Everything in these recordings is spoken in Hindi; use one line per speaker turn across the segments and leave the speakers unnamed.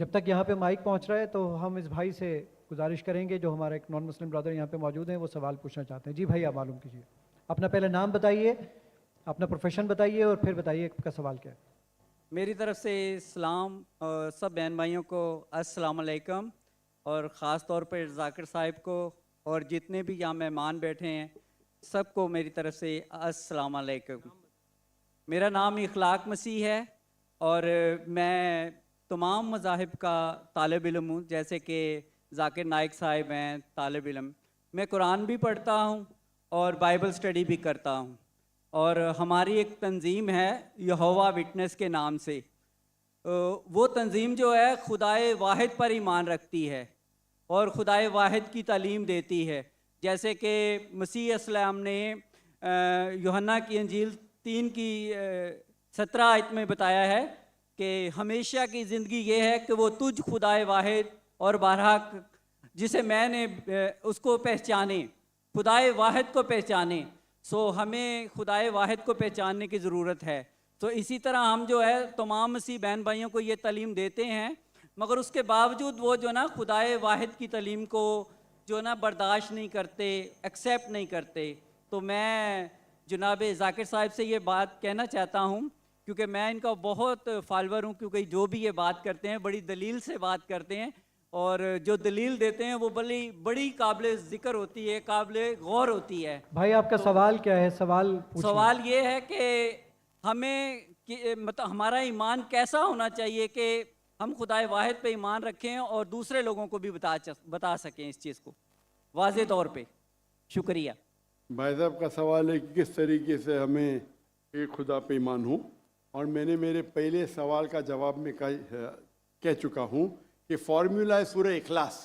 जब तक यहाँ पे माइक पहुँच रहा है तो हम इस भाई से गुजारिश करेंगे, जो हमारा एक नॉन मुस्लिम ब्रदर यहाँ पे मौजूद हैं, वो सवाल पूछना चाहते हैं। जी भाई, आप मालूम कीजिए, अपना पहले नाम बताइए, अपना प्रोफेशन बताइए और फिर बताइए आपका सवाल क्या है।
मेरी तरफ से सलाम सब बहन भाइयों को अस्सलाम वालेकुम, और ख़ास तौर पर जाकिर साहिब को और जितने भी यहाँ मेहमान बैठे हैं सबको मेरी तरफ से अस्सलाम वालेकुम। मेरा नाम इखलाक मसीह है और मैं तमाम मज़ाहिब का तालिब इल्म हूँ। जैसे कि जाकिर नाइक साहिब हैं तालिब इल्म, मैं कुरान भी पढ़ता हूँ और बाइबल स्टडी भी करता हूँ। और हमारी एक तंजीम है यहोवा विटनेस के नाम से। वो तंजीम जो है खुदाए वाहिद पर ईमान रखती है और खुदाए वाहिद की तालीम देती है। जैसे कि मसीह अस्सलाम ने यूहन्ना की इंजील 3 की 17 आयत में बताया है कि हमेशा की ज़िंदगी ये है कि वो तुझ खुदाए वाहिद और बारहा जिसे मैंने उसको पहचाने, खुदाए वाहिद को पहचाने। सो हमें खुदाए वाहिद को पहचानने की ज़रूरत है। तो इसी तरह हम जो है तमाम मसीह बहन भाइयों को ये तालीम देते हैं, मगर उसके बावजूद वो जो ना खुदाए वाहिद की तालीम को जो ना बर्दाश्त नहीं करते, एक्सेप्ट नहीं करते। तो मैं जनाब जाकिर साहिब से ये बात कहना चाहता हूँ, क्योंकि मैं इनका बहुत फॉलोअर हूँ, क्योंकि जो भी ये बात करते हैं बड़ी दलील से बात करते हैं और जो दलील देते हैं वो बड़ी काबिल ज़िक्र होती है, काबिल गौर होती है।
भाई आपका सवाल क्या है?
सवाल ये है कि हमें मतलब हमारा ईमान कैसा होना चाहिए कि हम खुदाए वाहिद पे ईमान रखें और दूसरे लोगों को भी बता सकें इस चीज़ को वाज़े तौर पे। शुक्रिया।
भाई साहब का सवाल है कि किस तरीके से हमें एक खुदा पे ईमान हो, और मैंने मेरे पहले सवाल का जवाब में कह चुका हूँ कि फॉर्मूला है सूरह इखलास,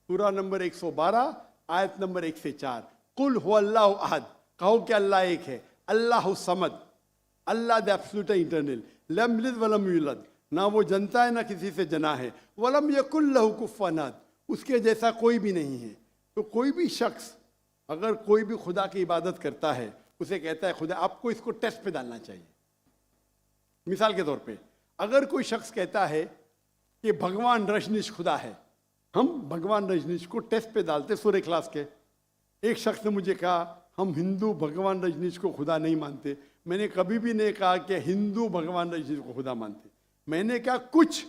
सूरा नंबर 112 आयत नंबर 1 से 4। कुल हुवल्लाहु अहद, कहो कि अल्लाह एक है, अल्लाहु समद, अल्लाह द एब्सोल्यूट इंटरनल, लम यलिद वलम यूलद, ना वो जनता है ना किसी से जना है, वलम यकुल लहु कुफुवन अहद, उसके जैसा कोई भी नहीं है। तो कोई भी शख्स अगर कोई भी खुदा की इबादत करता है, उसे कहता है खुदा, आपको इसको टेस्ट पे डालना चाहिए। मिसाल के तौर पे अगर कोई शख्स कहता है कि भगवान रजनीश खुदा है, हम भगवान रजनीश को टेस्ट पे डालते सूरह इखलास के। एक शख्स ने मुझे कहा हम हिंदू भगवान रजनीश को खुदा नहीं मानते। मैंने कभी भी नहीं कहा कि हिंदू भगवान रजनीश को खुदा मानते। मैंने कहा कुछ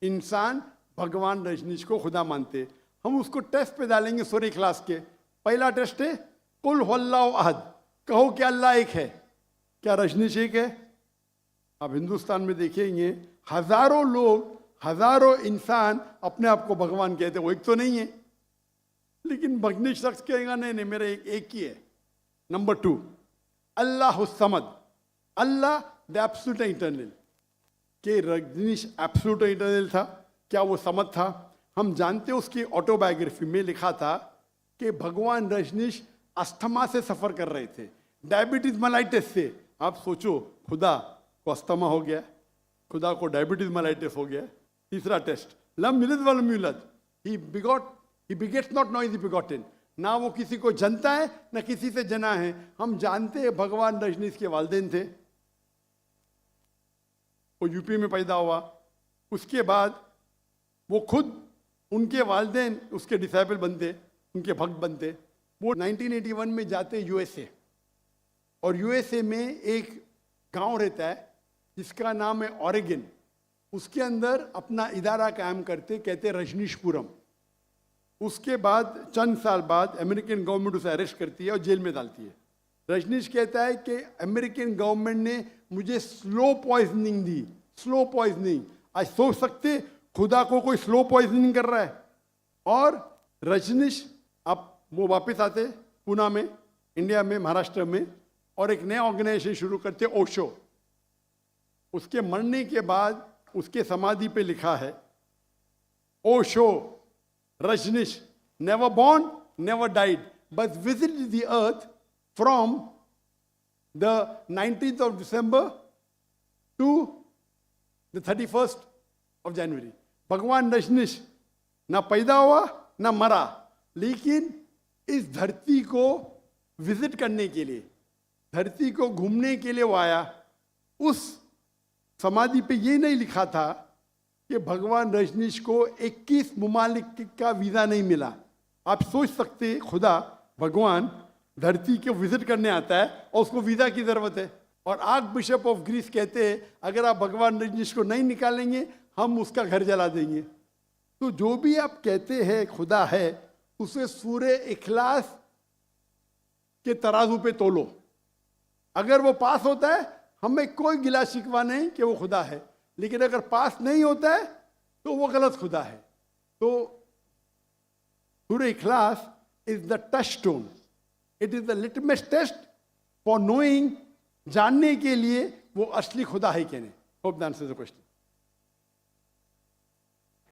इंसान भगवान रजनीश को खुदा मानते, हम उसको टेस्ट पे डालेंगे सूरह इखलास के। पहला टेस्ट है कुल हुवल्लाहु अहद, कहो कि अल्लाह एक है, क्या रजनीश एक है? आप हिंदुस्तान में देखेंगे हजारों लोग, हजारों इंसान अपने आप को भगवान कहते, वो एक तो नहीं है। लेकिन भगनी शख्स कहेगा नहीं नहीं मेरा एक ही है। Number 2 Allah Samad, Allah the absolute internal. के रजनीश एब्सोल्यूट इंटरनल था, क्या वो समद था? हम जानते हैं उसकी ऑटोबायोग्राफी में लिखा था कि भगवान रजनीश अस्थमा से सफर कर रहे थे, डायबिटीज मलाइटिस से। आप सोचो, खुदा को अस्थमा हो गया, खुदा को डायबिटीज मलाइटिस हो गया। तीसरा टेस्ट लम यलिद वलम यूलद, he begets not, nor is begotten, ना वो किसी को जनता है ना किसी से जना है। हम जानते हैं भगवान रजनीश के वालिदैन थे, वो यूपी में पैदा हुआ। उसके बाद वो खुद, उनके वालिदैन उसके डिसाइबल बनते, उनके भक्त बनते। वो 1981 में जाते यूएसए, और यूएसए में एक गांव रहता है जिसका नाम है ऑरेगन। उसके अंदर अपना इदारा कायम करते, कहते रजनीशपुरम। उसके बाद चंद साल बाद अमेरिकन गवर्नमेंट उसे अरेस्ट करती है और जेल में डालती है। रजनीश कहता है कि अमेरिकन गवर्नमेंट ने मुझे स्लो पॉइजनिंग दी, स्लो पॉइजनिंग। आज सोच सकते खुदा को कोई स्लो पॉइजनिंग कर रहा है। और रजनीश अब वो वापस आते पूना में, इंडिया में, महाराष्ट्र में, और एक नया ऑर्गेनाइजेशन शुरू करते ओशो। उसके मरने के बाद उसके समाधि पे लिखा है Osho Rajneesh never born never died but visited the earth from the 19th of December to the 31st of January। भगवान रजनीश ना पैदा हुआ ना मरा, लेकिन इस धरती को विजिट करने के लिए, धरती को घूमने के लिए वो आया। उस समाधि पे ये नहीं लिखा था कि भगवान रजनीश को 21 ममालिक का वीज़ा नहीं मिला। आप सोच सकते हैं, खुदा भगवान धरती को विजिट करने आता है और उसको वीज़ा की ज़रूरत है। और आर्क बिशप ऑफ ग्रीस कहते हैं अगर आप भगवान रजनीश को नहीं निकालेंगे हम उसका घर जला देंगे। तो जो भी आप कहते हैं खुदा है, उसे सूरे इखलास के तराजू पे तोलो। अगर वो पास होता है हमें कोई गिला शिकवा नहीं कि वो खुदा है, लेकिन अगर पास नहीं होता है तो वो गलत खुदा है। तो सूरे इखलास is the touchstone, it is the litmus test for knowing, जानने के लिए वो असली खुदा है कि नहीं। Hope the answer the question.